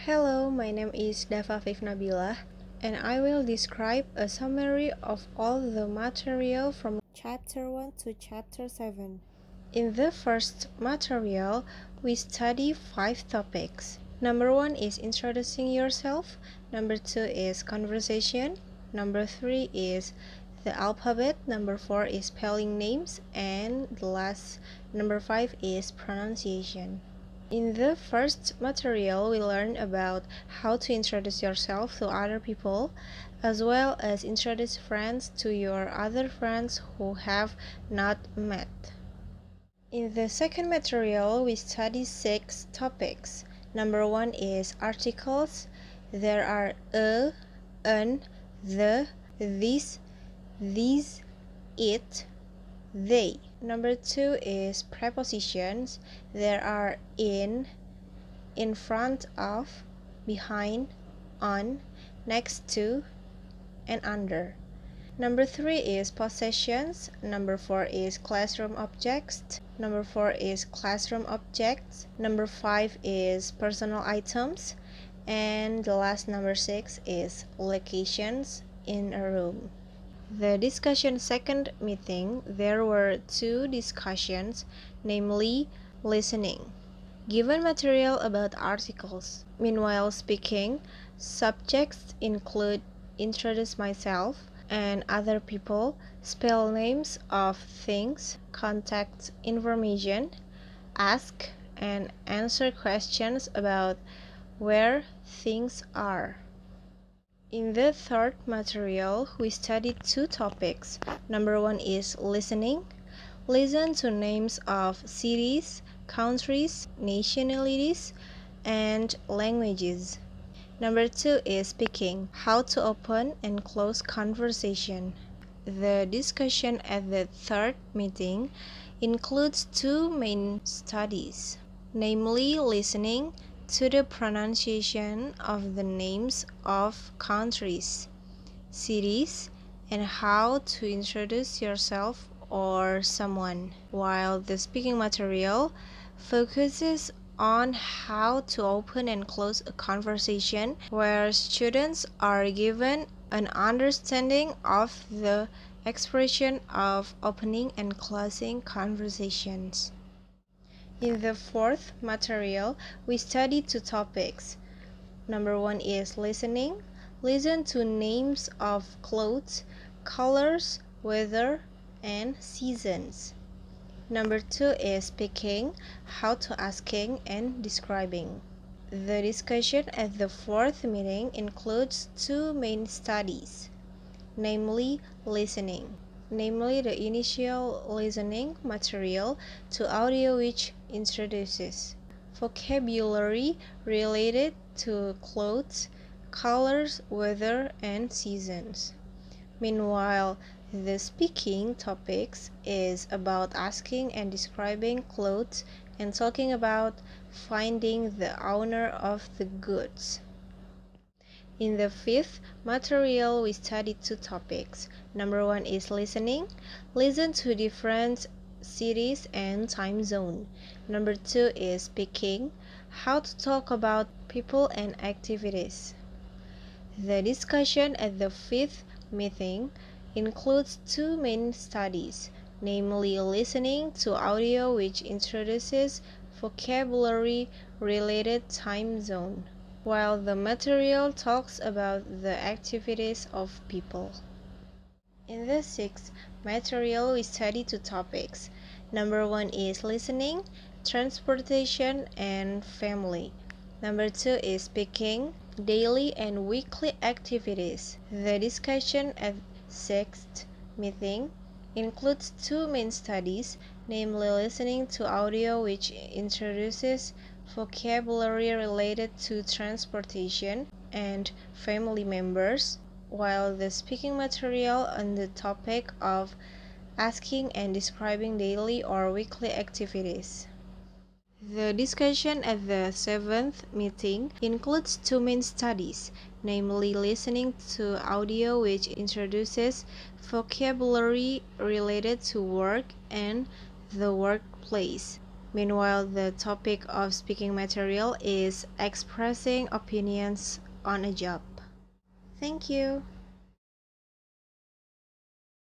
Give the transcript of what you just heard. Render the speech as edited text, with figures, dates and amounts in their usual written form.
Hello, my name is Dava Nabila, and I will describe a summary of all the material from Chapter 1 to Chapter 7. In the first material, we study 5 topics. Number 1 is introducing yourself. Number 2 is conversation. Number 3 is the alphabet. Number 4 is spelling names. And the last, number 5 is pronunciation. In the first material, we learn about how to introduce yourself to other people, as well as introduce friends to your other friends who have not met. In the second material, we study 6 topics. Number 1 is articles. There are a, an, the, this, these, it, they. Number 2 is prepositions. There are in front of, behind, on, next to, and under. Number 3 is possessions. Number 4 is classroom objects. Number 4 is classroom objects. Number 5 is personal items. And the last, number 6, is locations in a room. The discussion second meeting, there were 2 discussions, namely listening. Given material about articles. Meanwhile speaking, subjects include introduce myself and other people, spell names of things, contact information, ask and answer questions about where things are. In the third material, we studied 2 topics. Number 1 is listening. Listen to names of cities, countries, nationalities, and languages. Number 2 is speaking, how to open and close conversation. The discussion at the third meeting includes 2 main studies, namely listening to the pronunciation of the names of countries, cities, and how to introduce yourself or someone, while the speaking material focuses on how to open and close a conversation, where students are given an understanding of the expression of opening and closing conversations. In the fourth material, we study 2 topics. Number 1 is listening. Listen to names of clothes, colors, weather, and seasons. Number 2 is speaking, how to asking and describing. The discussion at the fourth meeting includes 2 main studies, namely listening, namely the initial listening material to audio which introduces vocabulary related to clothes, colors, weather, and seasons. Meanwhile, the speaking topics is about asking and describing clothes and talking about finding the owner of the goods. In the fifth material, we studied 2 topics. Number 1 is listening. Listen to different cities and time zone. Number 2 is speaking, how to talk about people and activities. The discussion at the fifth meeting includes 2 main studies, namely listening to audio which introduces vocabulary related time zone, while the material talks about the activities of people. In the sixth material, we study 2 topics. Number 1 is listening, transportation, and family. Number 2 is speaking, daily and weekly activities. The discussion at sixth meeting includes 2 main studies, namely listening to audio which introduces vocabulary related to transportation and family members, while the speaking material on the topic of asking and describing daily or weekly activities. The discussion at the seventh meeting includes 2 main studies, namely listening to audio which introduces vocabulary related to work and the workplace. Meanwhile, the topic of speaking material is expressing opinions on a job. Thank you.